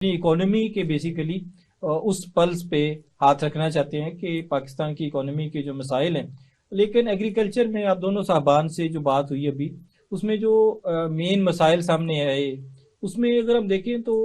اپنی اکانومی کے بیسیکلی اس پلس پہ ہاتھ رکھنا چاہتے ہیں کہ پاکستان کی اکانومی کے جو مسائل ہیں، لیکن ایگریکلچر میں آپ دونوں صاحبان سے جو بات ہوئی ابھی، اس میں جو مین مسائل سامنے آئے، اس میں اگر ہم دیکھیں تو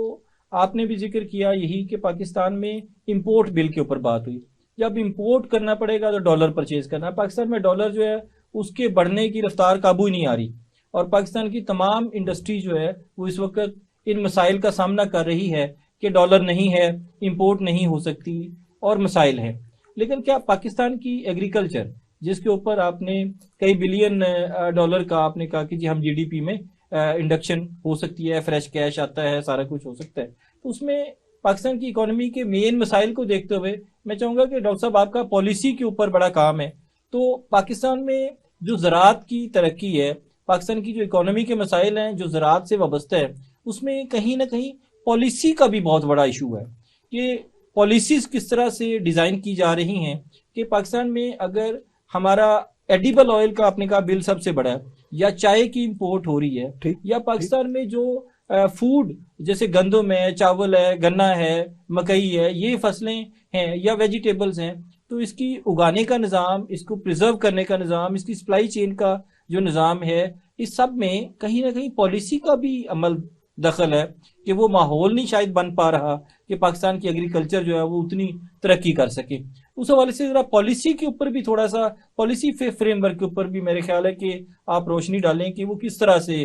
آپ نے بھی ذکر کیا یہی کہ پاکستان میں امپورٹ بل کے اوپر بات ہوئی۔ جب امپورٹ کرنا پڑے گا تو ڈالر پرچیز کرنا، پاکستان میں ڈالر جو ہے اس کے بڑھنے کی رفتار قابو ہی نہیں آ رہی، اور پاکستان کی تمام انڈسٹری جو ہے وہ اس وقت ان مسائل کا سامنا کر رہی ہے کہ ڈالر نہیں ہے، امپورٹ نہیں ہو سکتی، اور مسائل ہیں۔ لیکن کیا پاکستان کی ایگریکلچر، جس کے اوپر آپ نے کئی بلین ڈالر کا آپ نے کہا کہ جی ہم جی ڈی پی میں انڈکشن ہو سکتی ہے، فریش کیش آتا ہے، سارا کچھ ہو سکتا ہے، تو اس میں پاکستان کی اکانومی کے مین مسائل کو دیکھتے ہوئے میں چاہوں گا کہ ڈاکٹر صاحب آپ کا پالیسی کے اوپر بڑا کام ہے۔ تو پاکستان میں جو زراعت کی ترقی ہے، پاکستان کی جو اکانومی کے مسائل ہیں جو زراعت سے وابستہ ہے، اس میں کہیں نہ کہیں پالیسی کا بھی بہت بڑا ایشو ہے کہ پالیسیز کس طرح سے ڈیزائن کی جا رہی ہیں کہ پاکستان میں اگر ہمارا ایڈیبل آئل کا آپ نے کہا بل سب سے بڑا ہے، یا چائے کی امپورٹ ہو رہی ہے، ٹھیک یا ٹھیک پاکستان میں جو فوڈ جیسے گندم ہے، چاول ہے، گنا ہے، مکئی ہے، یہ فصلیں ہیں یا ویجیٹیبلز ہیں، تو اس کی اگانے کا نظام، اس کو پریزرو کرنے کا نظام، اس کی سپلائی چین کا جو نظام ہے، اس سب میں کہیں نہ کہیں پالیسی کا بھی عمل دخل ہے کہ وہ ماحول نہیں شاید بن پا رہا کہ پاکستان کی ایگریکلچر جو ہے وہ اتنی ترقی کر سکے۔ اس حوالے سے ذرا پالیسی کے اوپر بھی تھوڑا سا، پالیسی فریم ورک کے اوپر بھی میرے خیال ہے کہ آپ روشنی ڈالیں کہ وہ کس طرح سے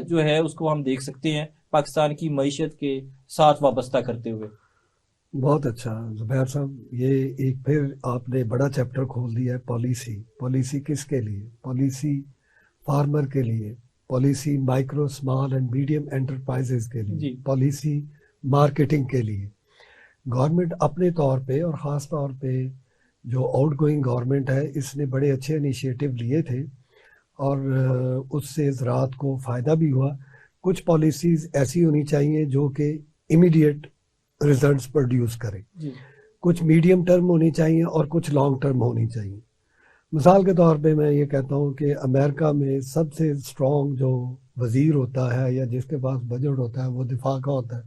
جو ہے اس کو ہم دیکھ سکتے ہیں پاکستان کی معیشت کے ساتھ وابستہ کرتے ہوئے۔ بہت اچھا زبیر صاحب، یہ ایک پھر آپ نے بڑا چیپٹر کھول دیا ہے۔ پالیسی کس کے لیے؟ پالیسی فارمر کے لیے، policy micro small and medium enterprises کے لیے، جی پالیسی مارکیٹنگ کے لیے۔ گورنمنٹ اپنے طور پہ اور خاص طور پہ جو آؤٹ گوئنگ گورنمنٹ ہے، اس نے بڑے اچھے انیشیٹو لیے تھے اور اس سے زراعت کو فائدہ بھی ہوا۔ کچھ پالیسیز ایسی ہونی چاہیے جو کہ امیڈیٹ ریزلٹس پروڈیوس کریں، جی کچھ میڈیم ٹرم ہونی چاہیے اور کچھ لانگ ٹرم ہونی چاہیے۔ مثال کے طور پہ میں یہ کہتا ہوں کہ امریکہ میں سب سے اسٹرانگ جو وزیر ہوتا ہے یا جس کے پاس بجٹ ہوتا ہے وہ دفاع کا ہوتا ہے۔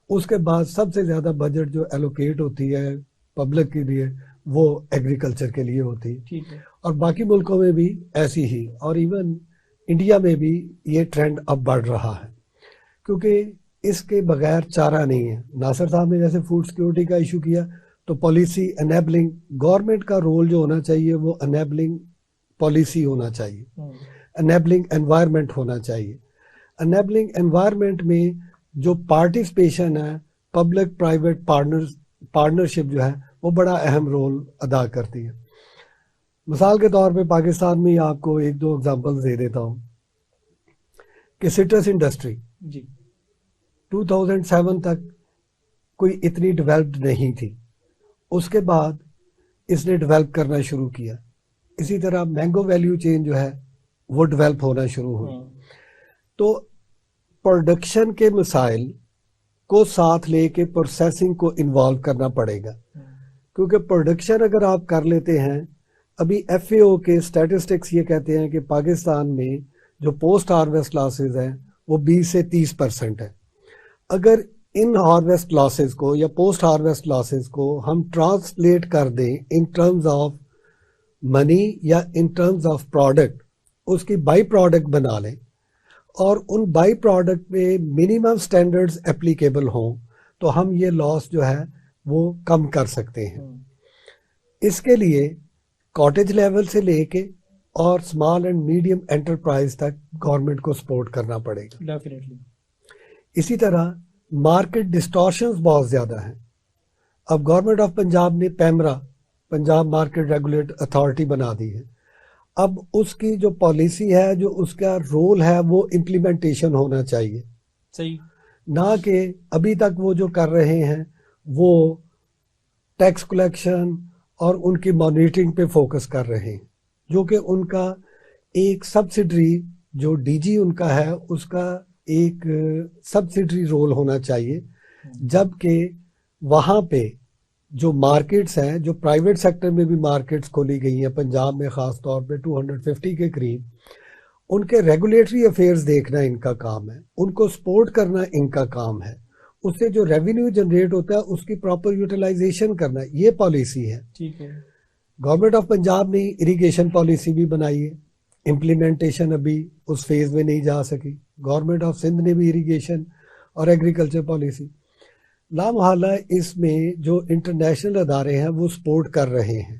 اس کے بعد سب سے زیادہ بجٹ جو ایلوکیٹ ہوتی ہے پبلک کے لیے وہ ایگریکلچر کے لیے ہوتی ہے، ٹھیک ہے۔ اور باقی ملکوں میں بھی ایسی ہی، اور ایون انڈیا میں بھی یہ ٹرینڈ اب بڑھ رہا ہے، کیونکہ اس کے بغیر چارہ نہیں ہے۔ ناصر صاحب نے جیسے فوڈ سیکیورٹی کا ایشو کیا، تو پالیسی انیبلنگ، گورنمنٹ کا رول جو ہونا چاہیے وہ انیبلنگ پالیسی ہونا چاہیے، انیبلنگ انوائرمنٹ ہونا چاہیے۔ انیبلنگ انوائرمنٹ میں جو پارٹیسپیشن ہے، پبلک پرائیویٹ پارٹنرشپ جو ہے وہ بڑا اہم رول ادا کرتی ہے۔ مثال کے طور پہ پاکستان میں آپ کو ایک دو اگزامپل دے دیتا ہوں کہ سٹرس انڈسٹری جی 2007 تک کوئی اتنی ڈیولپڈ نہیں تھی، اس کے بعد اس نے ڈیولپ کرنا شروع کیا۔ اسی طرح مینگو ویلیو چین جو ہے وہ ڈیولپ ہونا شروع ہوئی۔ تو پروڈکشن کے مسائل کو ساتھ لے کے پروسیسنگ کو انوالو کرنا پڑے گا، کیونکہ پروڈکشن اگر آپ کر لیتے ہیں، ابھی ایف اے او کے اسٹیٹسٹکس یہ کہتے ہیں کہ پاکستان میں جو پوسٹ ہارویسٹ لاسز ہیں وہ 20 سے 30% ہے۔ اگر ان ہارویسٹ لاسز کو یا پوسٹ ہارویسٹ لاسز کو ہم ٹرانسلیٹ کر دیں ان ٹرمز آف منی یا ان ٹرمز آف پروڈکٹ، اس کی بائی پروڈکٹ بنا لیں اور ان بائی پروڈکٹ پہ منیمم سٹینڈرڈز اپلیکیبل ہوں، تو ہم یہ لاس جو ہے وہ کم کر سکتے ہیں۔ اس کے لیے کاٹیج لیول سے لے کے اور اسمال اینڈ میڈیم انٹرپرائز تک گورنمنٹ کو سپورٹ کرنا پڑے گا۔ ڈیفینیٹلی۔ اسی طرح مارکیٹ ڈسٹورشنز بہت زیادہ ہیں۔ اب گورنمنٹ آف پنجاب نے PEMRA, Punjab market regulate authority بنا دی ہے۔ اب اس کی جو پالیسی ہے، جو اس کا رول ہے، وہ امپلیمنٹیشن ہونا چاہیے، صحیح۔ نہ کہ ابھی تک وہ جو کر رہے ہیں وہ ٹیکس کلیکشن اور ان کی مانیٹرنگ پہ فوکس کر رہے ہیں، جو کہ ان کا ایک سبسڈری جو ڈی جی ان کا ہے اس کا ایک سبسڈری رول ہونا چاہیے، جبکہ وہاں پہ جو مارکیٹس ہیں، جو پرائیویٹ سیکٹر میں بھی مارکیٹس کھولی گئی ہیں پنجاب میں خاص طور پہ 250 کے قریب، ان کے ریگولیٹری افیئرز دیکھنا ان کا کام ہے، ان کو سپورٹ کرنا ان کا کام ہے، اس سے جو ریونیو جنریٹ ہوتا ہے اس کی پراپر یوٹیلائزیشن کرنا، یہ پالیسی ہے. ٹھیک ہے. گورنمنٹ آف پنجاب نے اریگیشن پالیسی بھی بنائی ہے، امپلیمنٹیشن ابھی اس فیز میں نہیں جا سکی. گورنمنٹ آف سندھ نے بھی اریگیشن اور ایگریکلچر پالیسی. لامحالہ اس میں جو انٹرنیشنل ادارے ہیں وہ سپورٹ کر رہے ہیں،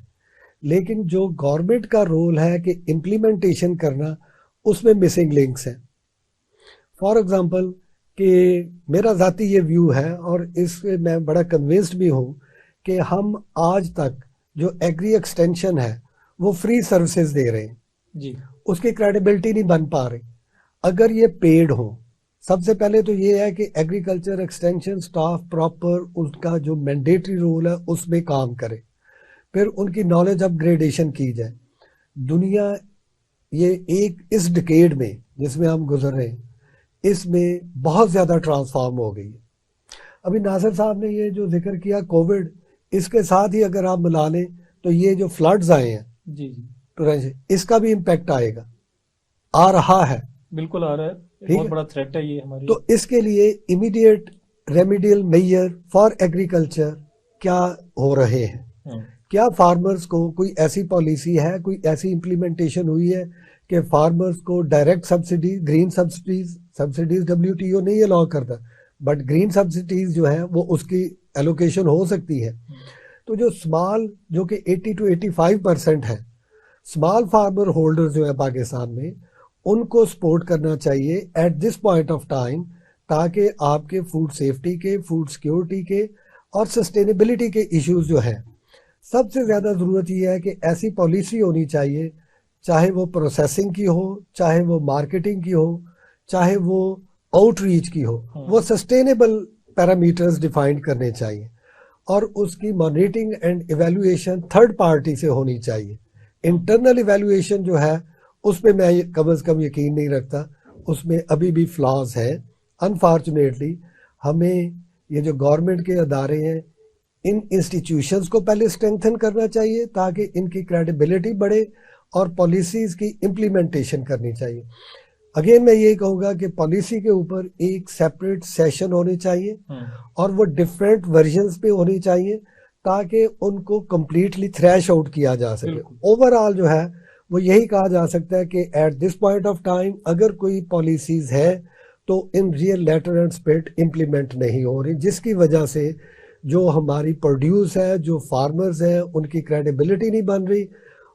لیکن جو گورنمنٹ کا رول ہے کہ امپلیمنٹیشن کرنا، اس میں مسنگ لنکس ہیں. فار ایگزامپل کہ میرا ذاتی یہ ویو ہے، اور اس سے میں بڑا کنونسڈ بھی ہوں، کہ ہم آج تک جو ایگری ایکسٹینشن ہے وہ فری سروسز دے رہے ہیں. جی. اس کی کریڈیبلٹی نہیں بن پا رہی. اگر یہ پیڈ ہو، سب سے پہلے تو یہ ہے کہ ایگریکلچر ایکسٹینشن سٹاف پراپر اس کا جو مینڈیٹری رول ہے اس میں کام کرے، پھر ان کی نالج اپ گریڈیشن کی جائے. دنیا یہ اس ڈکیڈ میں جس میں ہم گزر رہے ہیں، اس میں بہت زیادہ ٹرانسفارم ہو گئی ہے. ابھی ناصر صاحب نے یہ جو ذکر کیا کووڈ، اس کے ساتھ ہی اگر آپ ملا لیں تو یہ جو فلڈز آئے ہیں، جی جی، اس کا بھی امپیکٹ آئے گا، آ رہا ہے. بالکل آ رہا ہے، بہت بڑا تھریٹ ہے یہ ہماری. تو اس کے لیے immediate remedial measure for agriculture کیا ہو رہے ہیں؟ کیا فارمرز کو کوئی ایسی پالیسی ہے، کوئی ایسی امپلیمنٹیشن ہوئی ہے کہ فارمرز کو direct subsidy, green subsidies WTO نہیں الاؤ کرتا، بٹ گرین سبسڈیز جو ہیں وہ اس کی ایلوکیشن ہو سکتی ہے. تو جو اسمال، جو کہ 80 to 85% ہے اسمال فارمر ہولڈر جو ہے پاکستان میں، ان کو سپورٹ کرنا چاہیے at this point of time, تاکہ آپ کے فوڈ سیفٹی کے، فوڈ سیکیورٹی کے اور سسٹینیبلٹی کے ایشوز جو ہیں، سب سے زیادہ ضرورت یہ ہے کہ ایسی پالیسی ہونی چاہیے، چاہے وہ پروسیسنگ کی ہو، چاہے وہ مارکیٹنگ کی ہو، چاہے وہ آؤٹ ریچ کی ہو، وہ سسٹینیبل پیرامیٹرز ڈیفائن کرنے چاہیے، اور اس کی monitoring and evaluation third party سے ہونی چاہیے. انٹرنل ایویلویشن جو ہے اس پہ میں کم از کم یقین نہیں رکھتا، اس میں ابھی بھی فلاز ہیں. انفارچونیٹلی ہمیں یہ جو گورنمنٹ کے ادارے ہیں، ان انسٹیٹیوشنز کو پہلے اسٹرینتھن کرنا چاہیے تاکہ ان کی کریڈیبلٹی بڑھے، اور پالیسیز کی امپلیمنٹیشن کرنی چاہیے. اگین میں یہ کہوں گا کہ پالیسی کے اوپر ایک سیپریٹ سیشن ہونے چاہیے، اور وہ ڈفرینٹ ورژنز پہ ہونی چاہیے تاکہ ان کو کمپلیٹلی تھریش آؤٹ کیا جا سکے. اوور آل جو ہے وہ یہی کہا جا سکتا ہے کہ at this point of time اگر کوئی پالیسیز ہے تو ان real letter and spirit implement نہیں ہو رہی، جس کی وجہ سے جو ہماری پروڈیوس ہے، جو فارمرز ہیں، ان کی کریڈیبلٹی نہیں بن رہی،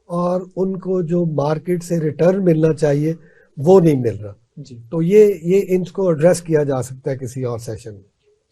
اور ان کو جو مارکیٹ سے ریٹرن ملنا چاہیے وہ نہیں مل رہا. تو یہ ان کو ایڈریس کیا جا سکتا ہے کسی اور سیشن میں.